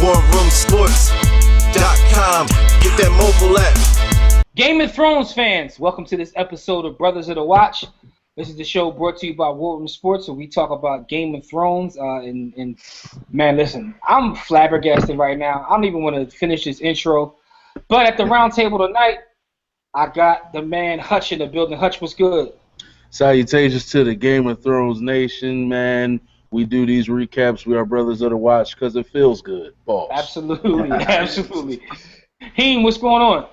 WarRoomSports.com. Get that mobile app. Game of Thrones fans, welcome to this episode of Brothers of the Watch. This is the show brought to you by War Room Sports, where we talk about Game of Thrones. And man, listen, I'm flabbergasted right now. I don't even want to finish this intro. But at the round table tonight, I got the man Hutch in the building. Hutch, what's good? Salutations to the Game of Thrones nation, man. We do these recaps. We are Brothers of the Watch because it feels good. Pause. Absolutely, absolutely. Heem, what's going on?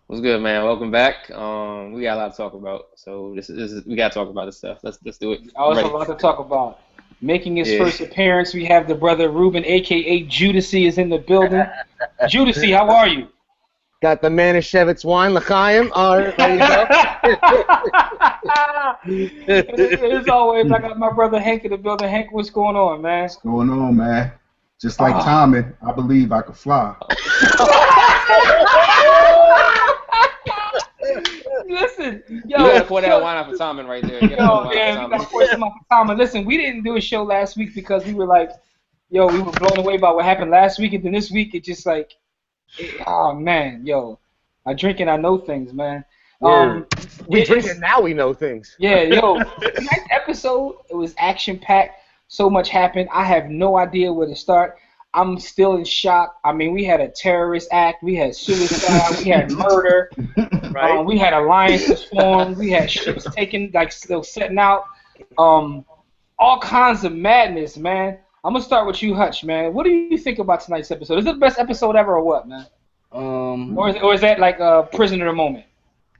What's good, man? Welcome back. We got a lot to talk about, so this is we got to talk about this stuff. Let's do it. Also, a lot to talk about. Making his first appearance, we have the brother Ruben, a.k.a. Judici, is in the building. Judici, how are you? Got the Manischewitz wine, L'chaim. All right, there you go. As always, I got my brother Hank in the building. Hank, what's going on, man? What's going on, man? Just like Tommy, I believe I could fly. Listen, you gotta pour that wine out for Tommy right there. We gotta pour some out for Tommy. Listen, we didn't do a show last week because we were like, we were blown away by what happened last week, and then this week it just like, oh man, I drink and I know things, man. We drink and now we know things. Yeah, tonight's episode, it was action-packed. So much happened. I have no idea where to start. I'm still in shock. I mean, we had a terrorist act. We had suicide. We had murder. Right. We had alliances formed. We had ships taken, like still setting out. All kinds of madness, man. I'm going to start with you, Hutch, man. What do you think about tonight's episode? Is it the best episode ever or what, man? Or is that like a prisoner of the moment?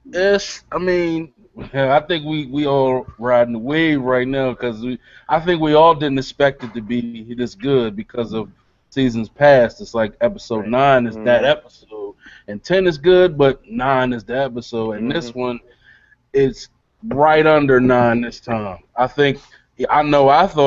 Yes, I mean, I think we all riding the wave right now because I think we all didn't expect it to be this good because of seasons past. It's like episode 9 is that episode, and 10 is good, but 9 is the episode, and this one is right under 9 this time. I thought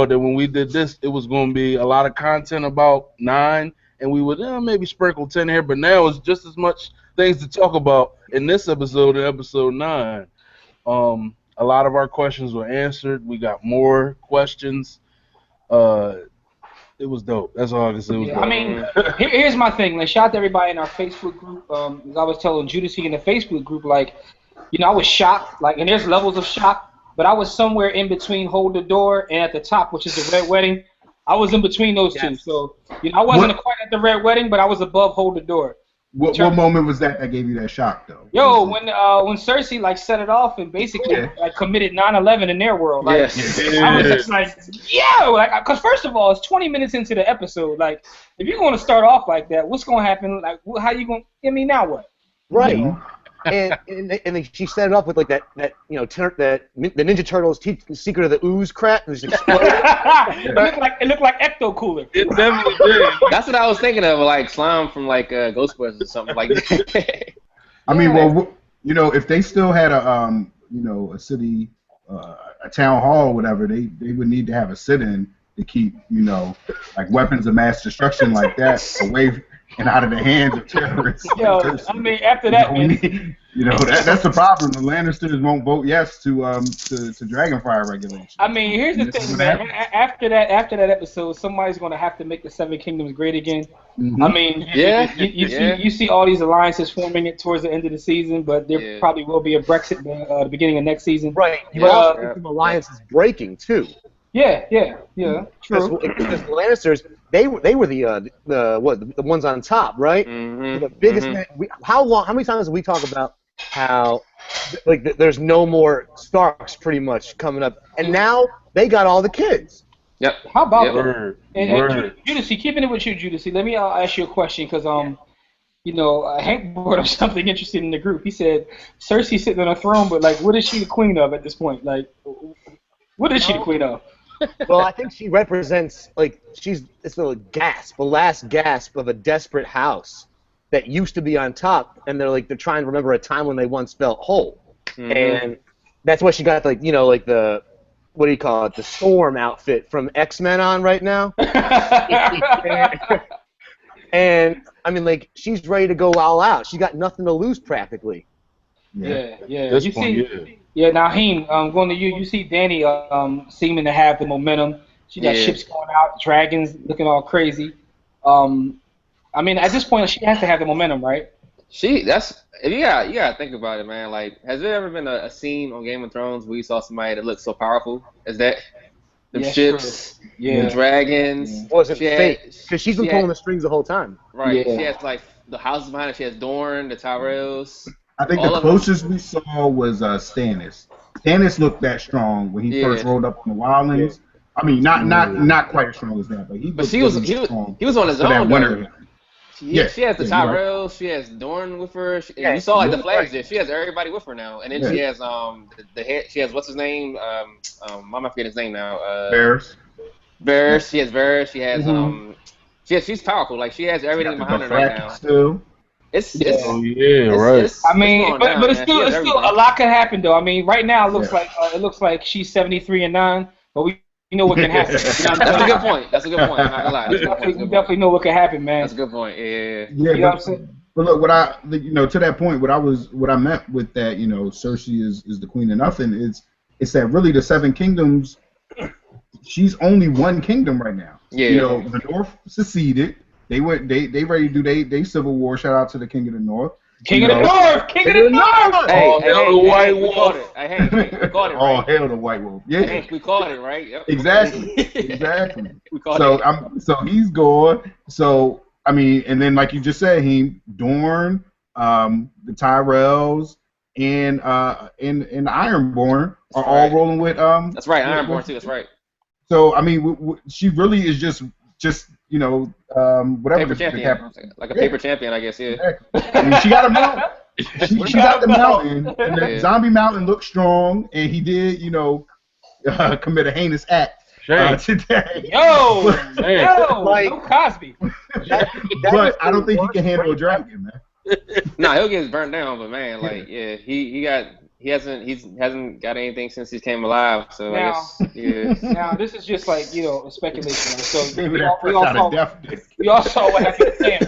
that when we did this, it was going to be a lot of content about 9, and we would maybe sprinkle 10 here, but now it's just as much things to talk about in this episode and episode 9. A lot of our questions were answered. We got more questions. It was dope. That's all I can say. I mean, here's my thing. Like, shout out to everybody in our Facebook group. As I was telling Judici in the Facebook group, like, I was shocked. Like, and there's levels of shock, but I was somewhere in between Hold the Door and at the top, which is the Red Wedding. I was in between those two. So, I wasn't quite at the Red Wedding, but I was above Hold the Door. What moment was that gave you that shock, though? When Cersei like set it off and basically like committed 9/11 in their world. Like, I was just like, because first of all, it's 20 minutes into the episode. Like, if you're going to start off like that, what's going to happen? Like, how you going? Now what? Right. And she set it off with like that the Ninja Turtles secret of the ooze crap. It looked like Ecto Cooler. It definitely did. That's what I was thinking of, like slime from like Ghostbusters or something like that. I mean, if they still had a city, a town hall, or whatever, they would need to have a sit-in to keep like weapons of mass destruction like that away and out of the hands of terrorists. I mean, after that, that's the problem. The Lannisters won't vote yes to Dragonfire regulations. I mean, here's the thing, man. After that episode, somebody's going to have to make the Seven Kingdoms great again. I mean, you see all these alliances forming it towards the end of the season, but there probably will be a Brexit at the beginning of next season. Right. But also some alliances breaking too. Yeah, true. Because the Lannisters, they were the ones on top, right? Mm-hmm. The biggest. How many times have we talked about how there's no more Starks pretty much coming up, and now they got all the kids. Yep. How about that? And Judici, keeping it with you, Judici, let me ask you a question because Hank brought up something interesting in the group. He said Cersei's sitting on a throne, but like, what is she the queen of at this point? Like, what is she the queen of? Well, I think she represents, it's the last gasp of a desperate house that used to be on top, and they're trying to remember a time when they once felt whole. Mm-hmm. And that's why she got, the, what do you call it, the Storm outfit from X-Men on right now. and, I mean, she's ready to go all out. She got nothing to lose, practically. Yeah. Now, Heem, going to you. You see Danny seeming to have the momentum. She got ships going out, dragons looking all crazy. I mean, at this point, she has to have the momentum, right? You gotta think about it, man. Like, has there ever been a scene on Game of Thrones where you saw somebody that looked so powerful as that? Them Yeah, ships, Yeah. the dragons. Wasn't She had- fake because she's been she pulling had- the strings the whole time. Right. Yeah. She has like the houses behind her. She has Dorne, the Tyrells. I think All the of them. closest we saw was Stannis. Stannis looked that strong when he Yeah. first rolled up on the wildlings. I mean, not quite as strong as that, but But he was on his for that own. winter. Though. Yeah, She has the yeah, you're Tyrells. She has Dorne with her. Yeah, You saw like the you're flags right. there. She has everybody with her now. And then Yeah. she has the head. She has what's his name? I'm forgetting his name now. Bears. Varys. She has Varys. She has Mhm. she's powerful. Like she has everything Got behind the her right Dothraki now. still. It's Oh yeah, right. I mean, going but down, it's man. still She has it's still a everything. lot can happen though. I mean, right now it Yeah. looks like she's 73-9, but we know what can happen. You know what I'm That's a saying? good point. That's a good point. I'm not gonna lie. That's a good point. We definitely know what can happen, man. That's a good point. Yeah. Yeah, You know what I'm but, saying? but look, to that point, what I meant with that, Cersei is the queen of nothing. It's that really the Seven Kingdoms, she's only one kingdom right now. Yeah. The North seceded. They ready to do they civil war. Shout out to the King of the North. King of the North! King of the North! Hey, Oh, hey, no, hey, the White we caught Wolf. it. Hey, Hank, we caught it, Oh right? hell, the White Wolf. Yeah, Hank, we caught it, right? Yep. exactly. We caught So it. so he's gone. So I mean, and then like you just said, Dorne, the Tyrells, and Ironborn are all right. rolling with That's right. Ironborn too. That's right. So I mean, she really is just whatever Paper the champion, capital. like a paper champion, I guess. Yeah. I mean, she got a mountain. She got the mountain, and the Yeah. zombie mountain looked strong, and he did, commit a heinous act Shame. today. Yo! Man. Yo! Like- No Cosby. But I don't think he can handle a dragon, man. Nah, he'll get burnt down, but man, like, yeah, he hasn't got anything since he came alive. So Now- I guess, yeah. Now, this is just like, a speculation. So Maybe we that all, we, fresh all out saw, of death. we all saw what happened to Sam,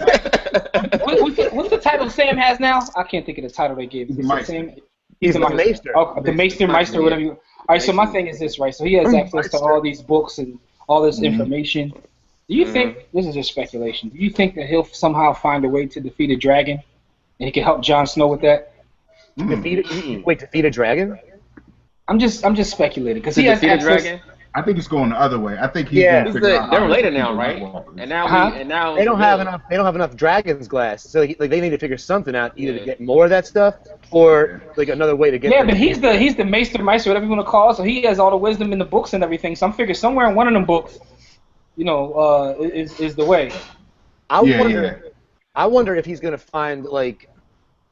right? What's the title Sam has now? I can't think of the title they gave him. He's the Meister. Sam, He's the Maester. Oh, the Meister, whatever you. All right, so my thing is this, right? So he has access to all these books and all this information. Do you think this is just speculation? Do you think that he'll somehow find a way to defeat a dragon, and he can help Jon Snow with that? Defeat a dragon? I'm just speculating because To he has defeat a access. dragon. I think it's going the other way. I think he's Yeah. going to figure out. They're how to related defeat now, the right? White Walkers. And now, Huh? now They don't have enough. They don't have enough dragon's glass, so they need to figure something out, either to Yeah. get more of that stuff or like another way to get. Yeah, them. but he's the Meister, whatever you want to call it. So he has all the wisdom in the books and everything. So I'm figuring somewhere in one of them books, is the way. I wonder if he's gonna find like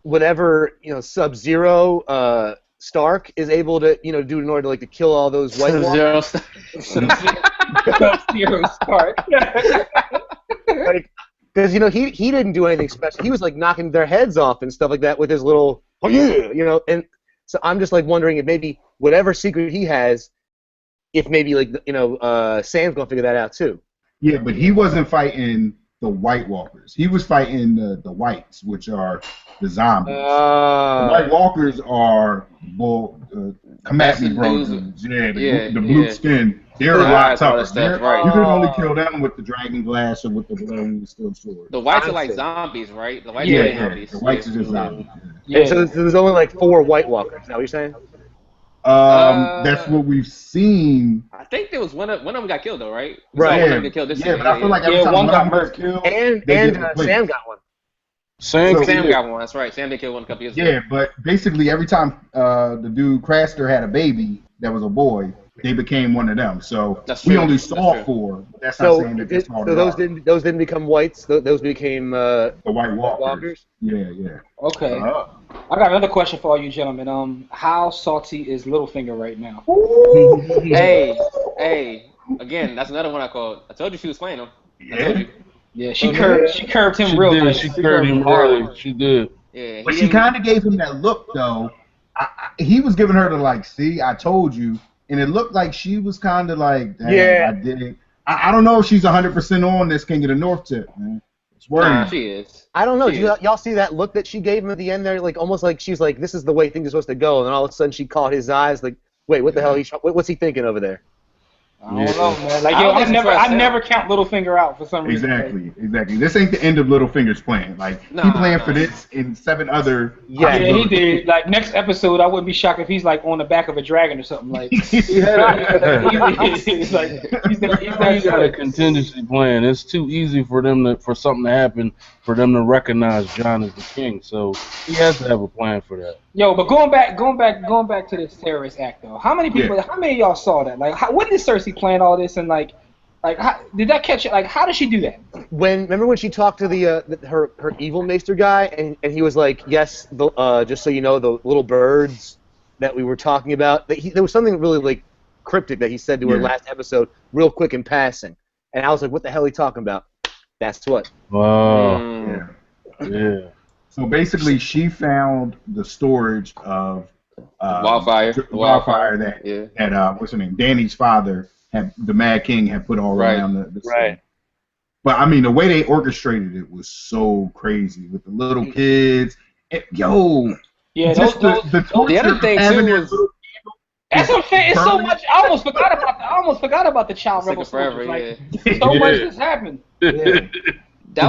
whatever Sub-Zero Stark is able to do in order to to kill all those White Walkers. Zero. Zero start. Like, because he didn't do anything special. He was like knocking their heads off and stuff like that with his little and so I'm just like wondering if maybe whatever secret he has, if maybe Sam's gonna figure that out too. Yeah, but he wasn't fighting the White Walkers. He was fighting the Whites, which are the zombies. The White Walkers are Comanche brothers. Yeah, the blue skin. They're a lot all that tougher. stuff, right. You can only kill them with the dragon glass or with the blowing steel sword. The whites are like zombies, right? The whites Yeah, are yeah. zombies. The Whites are just zombies. And so there's only like 4 White Walkers. Is that what you're saying? That's what we've seen. I think there was one of them got killed though, right? Right. One of them got killed this Yeah, year. but I feel like every Yeah, time one one got of them murked. gets killed, And they get and replaced. Sam got one. Same. So- Sam got one. That's right. Sam did kill one a couple years ago. Yeah, but basically every time the dude Craster had a baby that was a boy, they became one of them. So That's we true. only That's saw true. 4. But that's not So, saying that that's all so they those are. didn't become Whites. Those became The White Walkers. Walkers. Yeah, yeah. Okay. I got another question for all you gentlemen. How salty is Littlefinger right now? Hey. Again, that's another one I called. I told you she was playing him. I told you. Yeah, she curved him She real did. nice. She curved him early. She did. Yeah. But he she didn't- kind of gave him that look, though. He was giving her the, like, see, I told you. And it looked like she was kind of like, dang, Yeah. I did it. I don't know if she's 100% on this King of the North tip, man. It's worrying. Nah, she is. I don't know. She Did y'all see that look that she gave him at the end there? Like almost like she's like, "This is the way things are supposed to go," and then all of a sudden she caught his eyes. Like, wait, what the hell? What's he thinking over there? I don't know, man. Like, I yo, don't think she trusts I him. never count Littlefinger out for some reason. Exactly. This ain't the end of Littlefinger's plan. Like he planned for this in 7 other. Yeah, Yeah, he did. Like next episode, I wouldn't be shocked if he's like on the back of a dragon or something. Like, he's He got a that contingency plan. It's too easy for something to happen for them to recognize Jon as the king. So he has to have a plan for that. Yo, but going back to this terrorist act though. How many people? How many of y'all saw that? Like, when did Cersei plan all this and like how, did that catch it? Like, how did she do that? Remember when she talked to her evil maester guy, and he was like, yes, just so you know, the little birds that we were talking about. There was something really like cryptic that he said to her last episode, real quick in passing, and I was like, what the hell are you talking about? That's what. Wow. Yeah. So basically, she found the storage of wildfire that what's her name? Dany's father the Mad King had put all around the city. Right. But I mean, the way they orchestrated it was so crazy with the little kids. Yeah, just the other thing too was. That's what I'm saying. It's so much. I almost forgot about the child rebel forever. Like, so much has happened. Yeah.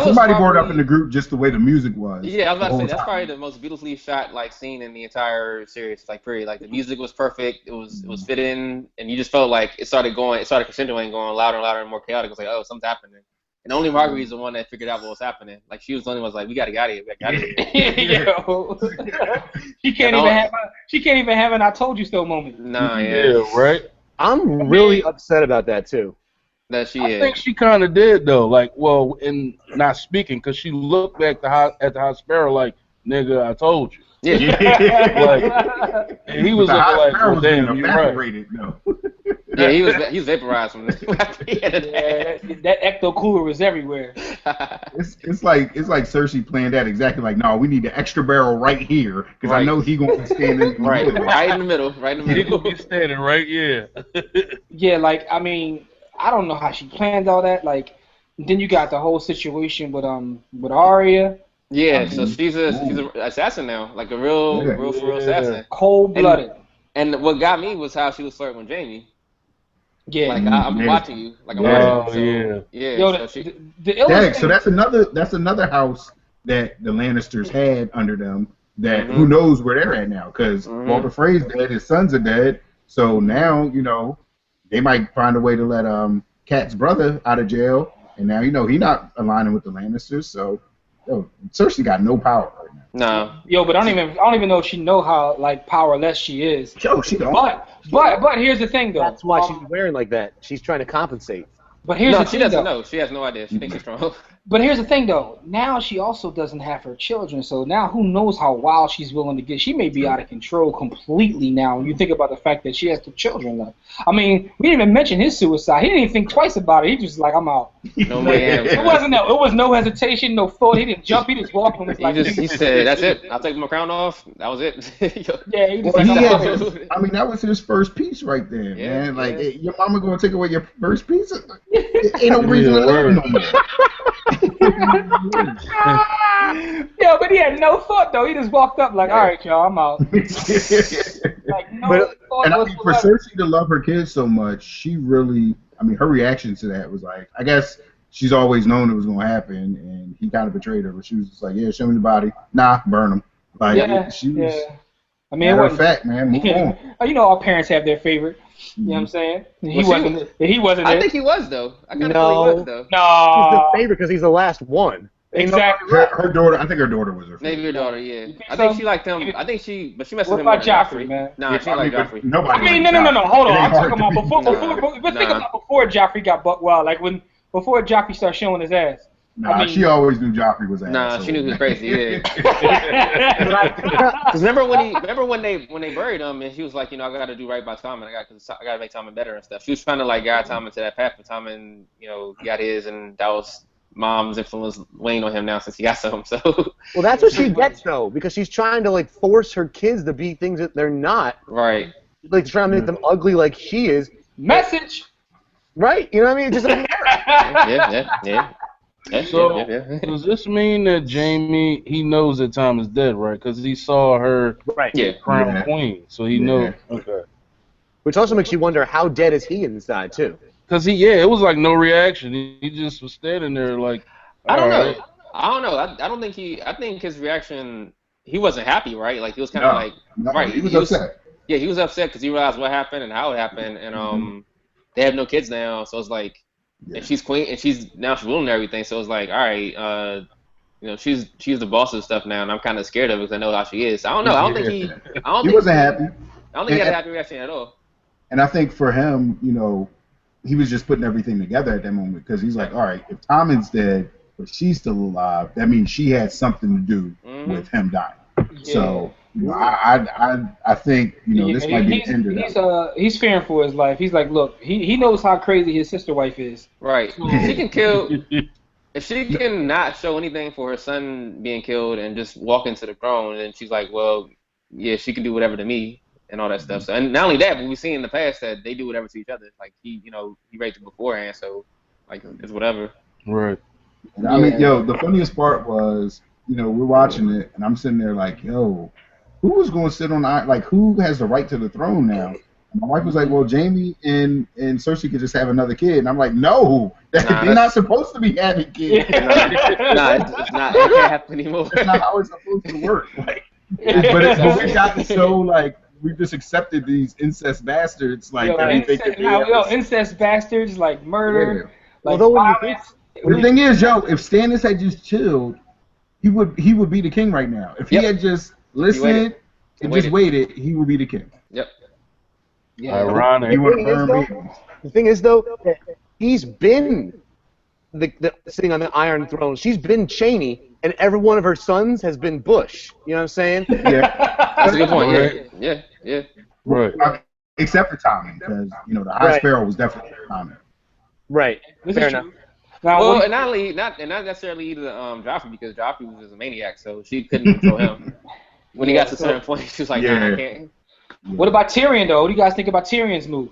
Somebody brought up in the group just the way the music was. Yeah, I was about to say that's probably the most beautifully shot scene in the entire series. Like period. Like the music was perfect. It was fit in, and you just felt like it started crescendoing and going louder and louder and more chaotic. It was like, oh, something's happening. And only Marguerite's the one that figured out what was happening. Like she was the only one who was like, we gotta get out of here. Yo. She can't even have an "I told you so" moment. Nah, yeah, right. I'm really upset about that too. I think she kind of did though. Like, well, in not speaking, because she looked back at the High Sparrow like, "Nigga, I told you." Yeah. And he was like, well, "Damn, you're right." No. Yeah, he was vaporized from this. That ecto cooler was everywhere. It's like Cersei planned that exactly. Like, no, we need the extra barrel right here because I know he gonna be standing right in the middle. He gonna be standing right, Yeah, like I mean. I don't know how she planned all that. Like, then you got the whole situation with Arya. Yeah, so she's an assassin now, like a real assassin. Cold-blooded. And what got me was how she was flirting with Jamie. Yeah. Like I'm watching you. Like I'm watching you. So, yeah. Yo, so that's another house that the Lannisters had under them. That who knows where they're at now? Because Walter Frey's dead, his sons are dead. So now they might find a way to let Kat's brother out of jail, and now he's not aligning with the Lannisters. So, Cersei got no power right now. No. Yo, but I don't even know if she know how like powerless she is. Yo, she don't. But here's the thing though. That's why she's wearing like that. She's trying to compensate. But here's the thing, she doesn't know. She has no idea. She thinks she's strong. But here's the thing, though. Now she also doesn't have her children, so now who knows how wild she's willing to get. She may be out of control completely now when you think about the fact that she has the children left. I mean, we didn't even mention his suicide. He didn't even think twice about it. He just like, I'm out. No way. It was no hesitation, no thought. He didn't jump. He just walked and was like. He said, that's it. I'll take my crown off. That was it. Yeah, he just I mean, that was his first piece right there, man. Like, hey, your mama gonna take away your first piece? Ain't no reason to live no more. Yeah, but he had no thought though. He just walked up like, all right, y'all, I'm out. Like thought. And I mean, for Cersei to love her kids so much, she really, I mean, her reaction to that was like, I guess she's always known it was gonna happen, and he kind of betrayed her. But she was just like, yeah, show me the body. Nah, burn him. Like, she was. I mean, it was fact, man. Move on. Our parents have their favorite. You know what I'm saying? He wasn't. I think he was though. I kind of thought he was though. No, he's the favorite because he's the last one. Exactly. Her daughter. I think her daughter was her favorite. Maybe her daughter. Yeah. I think she liked him. But she messed with him. What about Joffrey, man? Nah, she liked Joffrey. Nobody. I mean, no. Hold on. I'm talking about before Joffrey got buck wild. Like before Joffrey started showing his ass. Nah, she always knew Joffrey was ass. Nah, she knew he was crazy. Yeah. Because remember when they buried him and he was like, I got to do right by Tommen. I got to make Tommen better and stuff. She was trying to like guide Tommen to that path, but Tommen, got his, and that was Mom's influence weighing on him now since he got some. So. Well, that's what she gets though, because she's trying to like force her kids to be things that they're not. Right. Like trying to make them ugly like she is. Message. Right. You know what I mean? Just like Yeah. So, does this mean that Jamie, he knows that Tom is dead, right? Because he saw her crown queen, so he knows. Okay. Which also makes you wonder how dead is he inside too. Cause it was like no reaction. He just was standing there like, I don't know. alright. I don't know. I don't think I think his reaction. He wasn't happy, right? Like he was kind No, of like, no, right. he was upset. Yeah, he was upset because he realized what happened and how it happened, and they have no kids now, so it's like, and she's queen, and she's ruling everything, so it's like, all right, she's the boss of stuff now, and I'm kind of scared of it because I know how she is. So I don't know. I don't think he wasn't happy. I don't think he had a happy reaction at all. And I think for him, he was just putting everything together at that moment because he's like, all right, if Tommen's dead but she's still alive, that means she had something to do with him dying. Yeah. So I think this might be the end of that. He's fearing for his life. He's like, look, he knows how crazy his sister wife is. Right. She can kill. If she can not show anything for her son being killed and just walk into the throne, then she's like, well, yeah, she can do whatever to me and all that stuff. So, and not only that, but we've seen in the past that they do whatever to each other. Like he raped her beforehand, so like it's whatever. Right. And I mean, the funniest part was, we're watching it, and I'm sitting there like, who was going to sit on who has the right to the throne now? And my wife was like, well, Jaime and Cersei could just have another kid. And I'm like, no, they're not supposed to be having kids. It's not. It can't happen anymore. That's not how it's supposed to work. But we got so we just accepted these incest bastards incest bastards like murder, violence. The thing is, if Stannis had just chilled, he would be the king right now. If he had just listened and just waited, he would be the king. Yep. Yeah. Ironic. The thing is, though, that he's been sitting on the Iron Throne. She's been Cheney, and every one of her sons has been Bush. You know what I'm saying? Yeah. That's a good point. Yeah. Right. Except for Tommen, because the High Sparrow was definitely Tommen. Right. Fair enough. Well, and not necessarily either Joffrey, because Joffrey was just a maniac, so she couldn't control him. When he got to a certain point, she was like, nah, I can't. What about Tyrion, though? What do you guys think about Tyrion's move?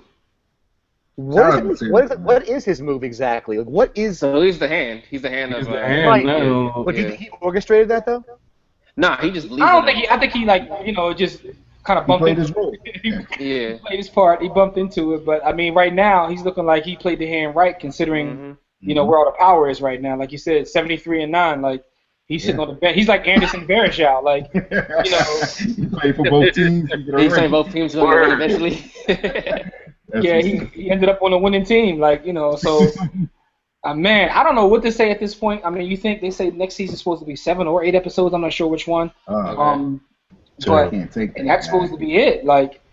What is his move exactly? Like, what is? So he's the hand. He's the hand of. Right. No. But he orchestrated that though? Nah, he just. I think he just kind of bumped into his role. He played his part. He bumped into it, but I mean, right now he's looking like he played the hand right, considering where all the power is right now. Like you said, 73-9. Like he's sitting on the bench. He's like Anderson Varejao. Like he played for both teams. He's saying both teams will win eventually. Yeah, he ended up on a winning team. So. Man, I don't know what to say at this point. I mean, you think they say next season's supposed to be 7 or 8 episodes? I'm not sure which one. But that's supposed to be it.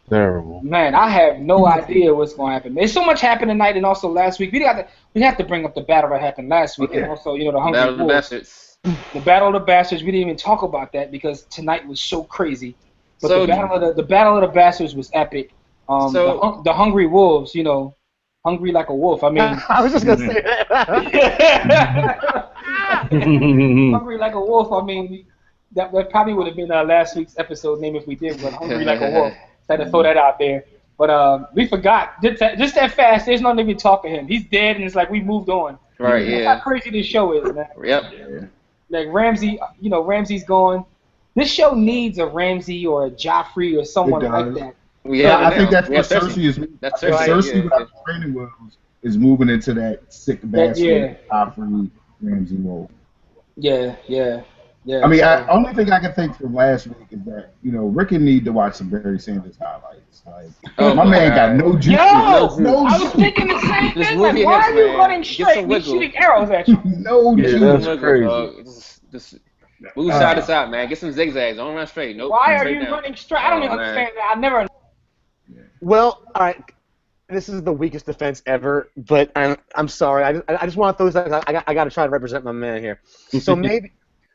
Terrible. Man, I have no idea what's going to happen. There's so much happened tonight, and also last week. We have to bring up the battle that happened last week, and also the Hungry Battle of the Wolves. Bastards. The Battle of the Bastards. We didn't even talk about that because tonight was so crazy. But the Battle of the Bastards was epic. The Hungry Wolves, hungry like a wolf. I mean, I was just gonna say that. Hungry like a wolf. I mean, that probably would have been last week's episode name if we did. But hungry like a wolf. I had to throw that out there. But we forgot just that fast. There's nothing to talk to him. He's dead, and it's like we moved on. Right. That's how crazy this show is, man. Yep. Like Ramsey, Ramsey's gone. This show needs a Ramsey or a Joffrey or someone like that. I think that's what Cersei is. That's Cersei without the training wheels is moving into that sick bastard Joffrey Ramsey role. Yeah. I mean, only thing I can think from last week is that Rick need to watch some Barry Sanders highlights. My man got no juice. I was thinking the same thing. Like, why are you running straight? He's shooting arrows at you. No juice. That's crazy. Just move side to side, man. Get some zigzags. Don't run straight. Nope. Why are you running straight? I don't even understand that. I never. Well, all right. This is the weakest defense ever, but I'm sorry. I just want those. I got to try to represent my man here.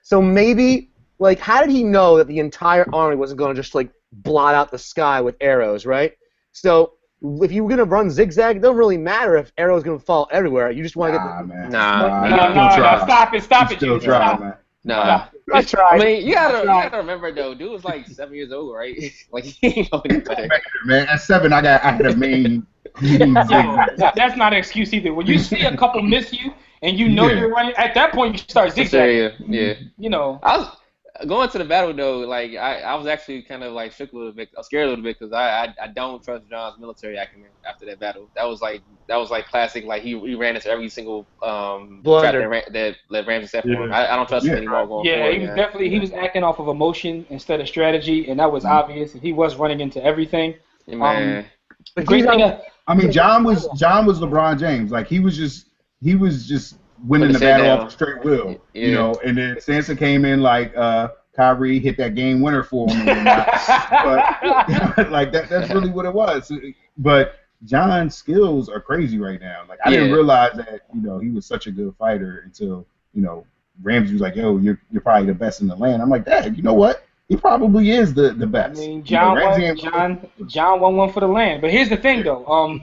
So maybe, like, how did he know that the entire army wasn't going to just blot out the sky with arrows, right? So if you were going to run zigzag, it don't really matter if arrows going to fall everywhere. You just want to get the. No. Stop it, Still try, man. Nah. I tried. I mean, you gotta remember though, dude was like 7 years old, right? Like he ain't know any better. Man, at 7, I had a main. That's not an excuse either. When you see a couple miss you and you're running, at that point you start zigzagging. Yeah. going to the battle though, like I was actually kind of like shook a little bit, I was scared a little bit because I don't trust John's military acumen after that battle. That was like classic. Like he ran into every single trap Blunder. that Ramsey set for him. I don't trust him anymore going Yeah, forward. he was definitely he was acting off of emotion instead of strategy, and that was obvious. And he was running into everything. Yeah, man. The great thing, I mean, John was LeBron James. Like he was just winning the Put his head battle down. off of straight will, Yeah. you know. And then Sansa came in like Kyrie hit that game winner for him, and but like that's really what it was. But John's skills are crazy right now. Like I didn't realize that he was such a good fighter until Ramsey was like, "Yo, you're probably the best in the land." I'm like, "Dad, you know what? He probably is the best." I mean, John won one for the land. But here's the thing, though.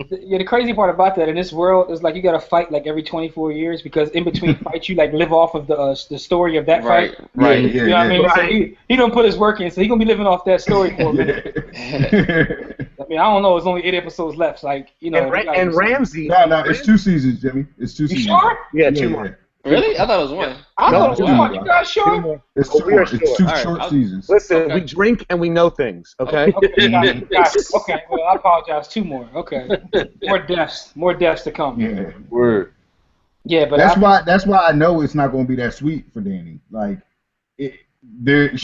The crazy part about that in this world is like you gotta fight like every 24 years because in between fights you like live off of the story of that fight. Right. You know what I mean? Right. So he don't put his work in, so he gonna be living off that story for a minute. I mean, I don't know. It's only 8 episodes left. Like And Ramsey. No, it's 2 seasons, Jimmy. It's 2 You seasons. sure? Yeah, 2 more. Really? I thought it was one. I thought it was No, one. You guys sure? It's Oh, 2 we more. are It's sure. 2 All right, short I'll- seasons. Listen, Okay. we drink and we know things, okay? Okay, got it. Okay, well, I apologize. 2 more. Okay, more deaths to come. Yeah. Word. Yeah, but That's why I know it's not going to be that sweet for Danny. Like, she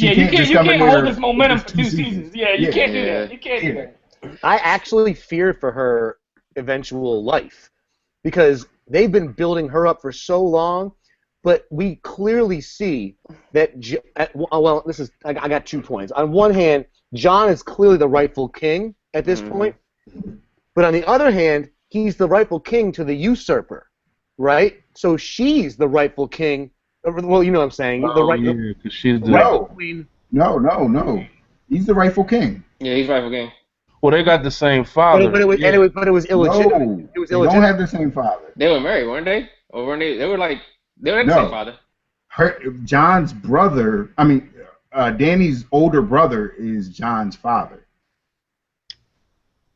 you can't just come in can't there hold this momentum with for 2 seasons. Yeah, you can't do that. You can't do that. I actually feared for her eventual life because they've been building her up for so long, but we clearly see that. I got 2 points. On one hand, John is clearly the rightful king at this point, but on the other hand, he's the rightful king to the usurper, right? So she's the rightful king. Well, you know what I'm saying. Because she's the. No. queen. No. He's the rightful king. Yeah, he's rightful king. Well, they got the same father. But it was illegitimate. No, It was they don't illegitimate. have the same father. They were married, weren't they? Or weren't they? They were the No. same father. John's brother. I mean, Danny's older brother is John's father.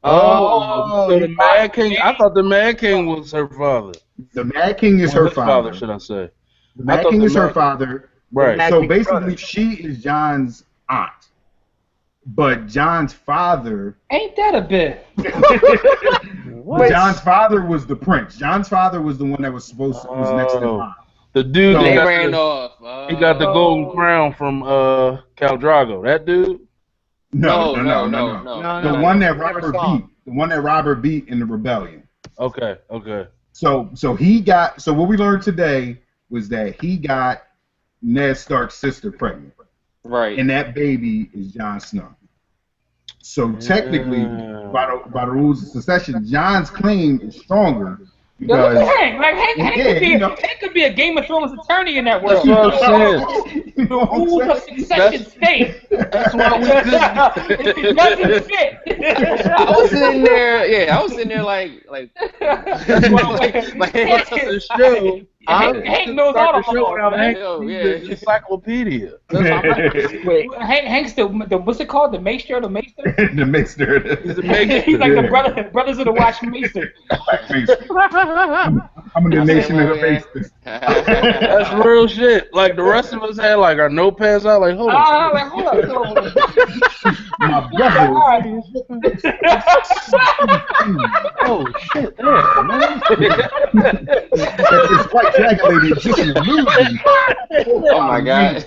So the Mad King. I thought the Mad King was her father. The Mad King is Or her his father. should I say? The I Mad thought King the is her Mad- father. Right. Mad So King's basically, brother. she is John's aunt. But John's father. Ain't that a bit? John's father was the prince. John's father was the one that was was next to Oh. him. The dude No. that They got ran the, off. he got the golden crown from Khal Drago. That dude. No. The one that Never Robert saw beat. him. The one that Robert beat in the rebellion. Okay. So he got. So what we learned today was that he got Ned Stark's sister pregnant, Right. and that baby is Jon Snow. So technically, by the rules of succession, Jon's claim is stronger Yo, look because at Hank. Like Hank could be a Game of Thrones attorney in that world. That's what I'm saying. you know what I'm Rules of saying? succession state. That's why we If it doesn't fit. I was sitting there. Yeah, I was sitting there like. That's why we Hank- the show. Hank knows all the laws, man. Yo, He's yeah. the encyclopedia. Wait, Hank's the what's it called? The Maester, the Maester. The mixer. He's the maker. He's like the brothers of the Watch Maester. I'm in the I nation said, of the well, face. That's real shit. Like the rest of us had like our notepads out. Like hold on. Like, hold up. My brother. All right. Oh shit! Damn, man. This white dragon lady is just an illusion. Oh my god.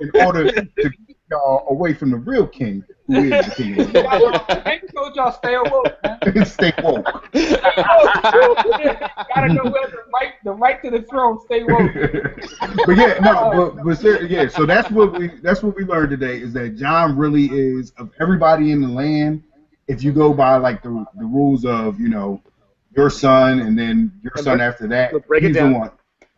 In order to keep y'all away from the real king, who is the king of the Hank told y'all stay awoke, man. world. Stay woke. Gotta know where the right to the throne. Stay woke. But yeah, no, yeah. So that's what we learned today is that John really is of everybody in the land. If you go by like the rules of your son and then your son after that, break it he's down. the one.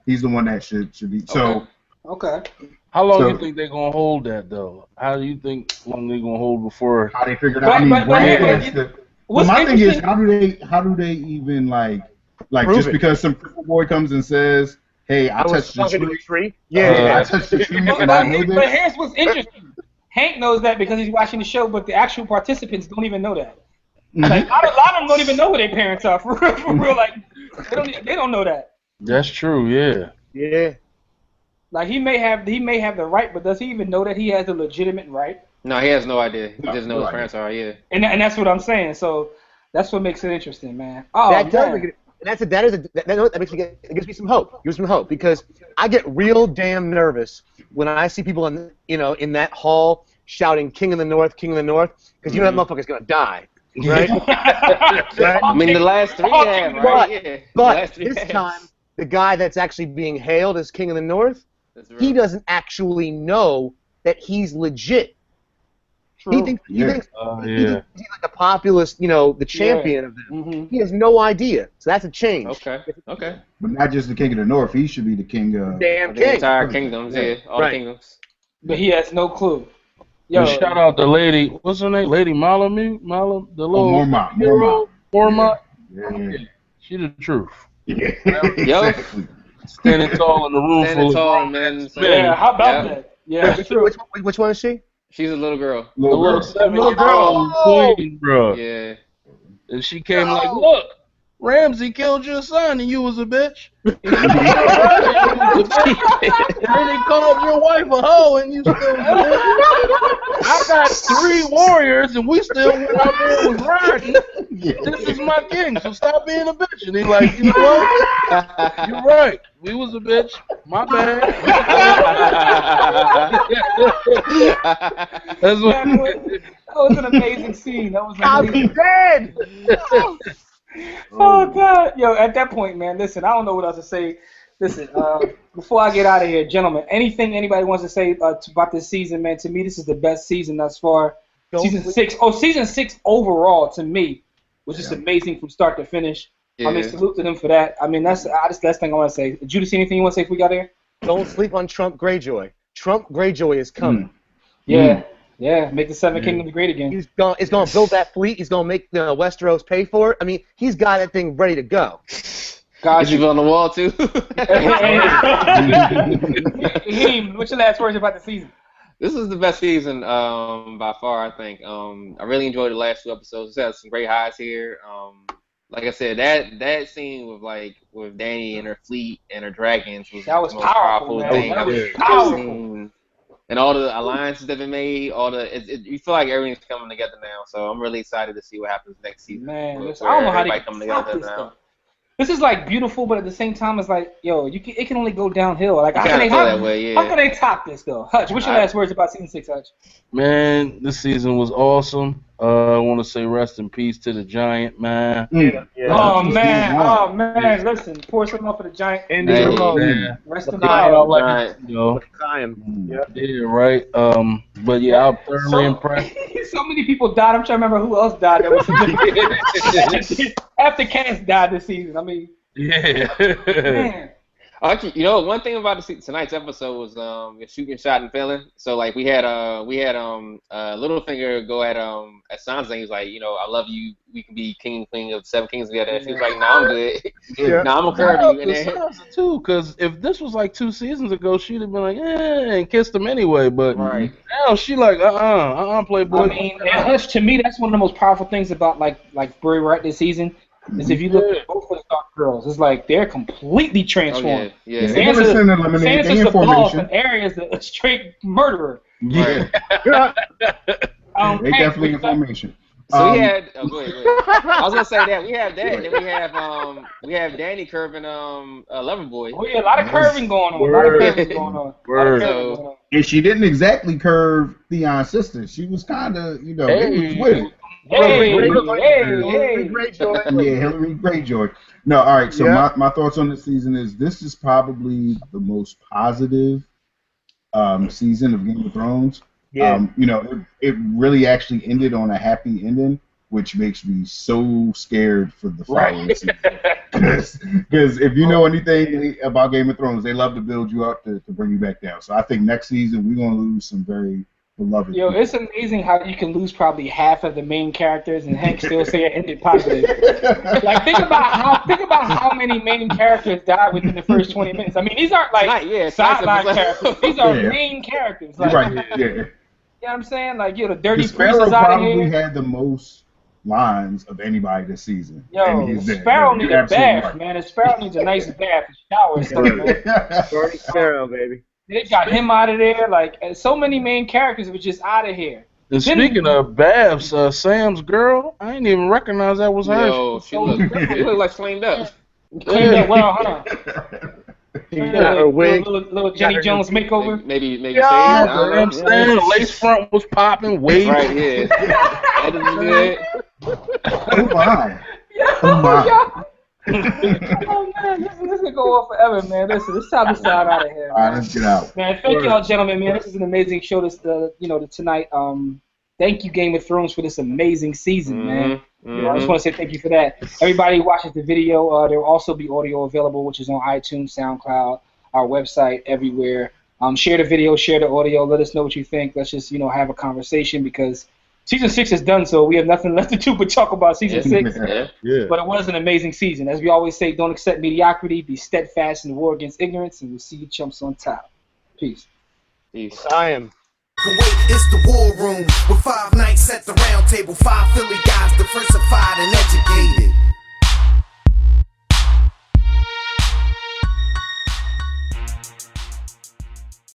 He's the one that should be. So Okay. How long So- do you think they're gonna hold that though? How do you think long they gonna hold before? how they figured out? I mean, But Bran is the. Well, What's my thing is, interesting? how do they even like Prove just it. because some cripple boy comes and says, "Hey, I I was touched the talking to tree." the tree. I touched the tree, and I know But this. here's what's interesting. Hank knows that because he's watching the show, but the actual participants don't even know that. Like a lot of them don't even know who their parents are for real. For real, like they don't know that. That's true. Yeah. Yeah. Like he may have the right, but does he even know that he has a legitimate right? No, he has no idea. He No, doesn't know no his idea. parents are. Yeah. And that's what I'm saying. So that's what makes it interesting, man. Oh That does man. make it. That makes me it gives me some hope. It gives me hope because I get real damn nervous when I see people in that hall shouting "King of the North, King of the North," because you know that motherfucker's gonna die, right? Right? I mean, the last three have, right? Yeah. The But last three this have. time, the guy that's actually being hailed as King of the North, That's he real. doesn't actually know that he's legit. True. He thinks yeah. he's like a populist, the champion of them. Mm-hmm. He has no idea. So that's a change. Okay. Okay. But not just the king of the north. He should be the king of. Damn The king. entire kingdoms. Yeah. All Right. the kingdoms. But he has no clue. Yo, And shout out to Lady, what's her name? Lady Malami? the little Mormont. hero? Mormont. Yeah. She the truth. Yeah. Yo. Exactly. Standing tall in the room Standing full tall, of man. yeah, how about Yeah. that? Yeah, it's true. Which one is she? She's a little girl. the little girl. 7-year-old Oh! queen, bro. Yeah. And she came like, look, Ramsey killed your son and you was a bitch. And then he called your wife a hoe and you still was a bitch. I got 3 warriors and we still went out there and was riding. Yeah. This is my king, so stop being a bitch. And he's like, you know what? You're right. We was a bitch. My bad. That's what. That was an amazing scene. That was I'll be amazing. dead. Oh God, yo! At that point, man, listen, I don't know what else to say. Listen, before I get out of here, gentlemen, anything anybody wants to say about this season, man? To me, this is the best season thus far. Season 6. Oh, season 6 overall to me was just amazing from start to finish. Yeah. I mean, salute to them for that. I mean, that's the last thing I want to say. Judas, anything you want to say if we got here? Don't sleep on Trump Greyjoy. Trump Greyjoy is coming. Yeah, yeah. Make the Seven Kingdoms great again. He's going to build that fleet. He's going to make Westeros pay for it. I mean, he's got that thing ready to go. God, Is he on the wall too? Heem, what's your last words about the season? This is the best season by far, I think. I really enjoyed the last 2 episodes. It had some great highs here. Like I said, that scene with Dany and her fleet and her dragons was That was the most powerful, man. thing That I've was ever powerful. seen. And all the alliances that have been made, you feel like everything's coming together now. So I'm really excited to see what happens next season. Man, where listen, I don't know how they everybody coming top together this now. stuff. This is like beautiful, but at the same time, it's like, yo, it can only go downhill. Like, how I can kinda they feel that way, yeah. How can they top this though? Hutch, what's your last words about season 6, Hutch? Man, this season was awesome. I want to say rest in peace to the Giant, man. Oh man, listen, pour something off for the Giant. Andy Ramone. Rest in I power. like it, you know. Yeah, right. But yeah, I'm thoroughly impressed. So many people died. I'm trying to remember who else died. That was after Cass died this season. I mean, Yeah. Actually, one thing about tonight's episode was shooting, shot, and failing. So like we had Littlefinger go at Sansa. And he was like, I love you. We can be king and queen of 7 kings together. And she was like, nah, I'm good. Nah, I'm gonna curve you. And then, too, because if this was like 2 seasons ago, she'd have been like, and kissed him anyway. But right. now she like, playboy. I mean, and Hutch, to me, that's one of the most powerful things about like Bray Wright this season. Is if you look at both of the Stark girls, it's like they're completely transformed. Yeah. Sansa's the boss and Arya's a straight murderer. Yeah. They definitely in formation. So we had. Oh, go ahead. I was gonna say that we have that, and then we have Dany curving Loverboy. Oh yeah, a lot of curving going on. And she didn't exactly curve Theon's sister. She was kind of, it was with it. Hey. Hillary Greyjoy. No, all right. So my thoughts on this season is this is probably the most positive season of Game of Thrones. Yeah. It really actually ended on a happy ending, which makes me so scared for the following season. Because if you know anything about Game of Thrones, they love to build you up to bring you back down. So I think next season we're gonna lose some very beloved. Yo, it's amazing how you can lose probably half of the main characters and Hank still say it ended positive. Like think about how many main characters died within the first 20 minutes. I mean, these aren't like sideline characters. These are main characters. Like, right. Yeah. You know what I'm saying? Like, the dirty priest Sparrow is out of probably here. had the most lines of anybody this season. Yo, Sparrow needs a bath, man. Sparrow needs a nice bath, shower and stuff, man. Burning Sparrow, baby. They got him out of there. Like, so many main characters were just out of here. And speaking of Babs, Sam's girl, I didn't even recognize that was her. Yo, she looked like flamed up. Cleaned up well, huh? Her wig. Little Jenny Jones makeover. Maybe Yeah, I don't know. understand. The lace front was popping, waving. Right, yeah. That is good. Oh my. Oh my. Oh man, this is gonna go on forever, man. Listen, it's time to start out of here. All right, let's get out. Man, thank y'all, gentlemen. Man, this is an amazing show. Tonight. Thank you, Game of Thrones, for this amazing season, man. I just want to say thank you for that. Everybody who watches the video, there will also be audio available, which is on iTunes, SoundCloud, our website, everywhere. Share the video, share the audio. Let us know what you think. Let's just have a conversation because Season 6 is done, so we have nothing left to do but talk about Season 6. Yeah. But it was an amazing season. As we always say, don't accept mediocrity, be steadfast in the war against ignorance, and we'll see you chumps on top. Peace. Peace. I am. Kuwait is the war room with 5 nights at the round table. 5 Philly guys diversified and educated.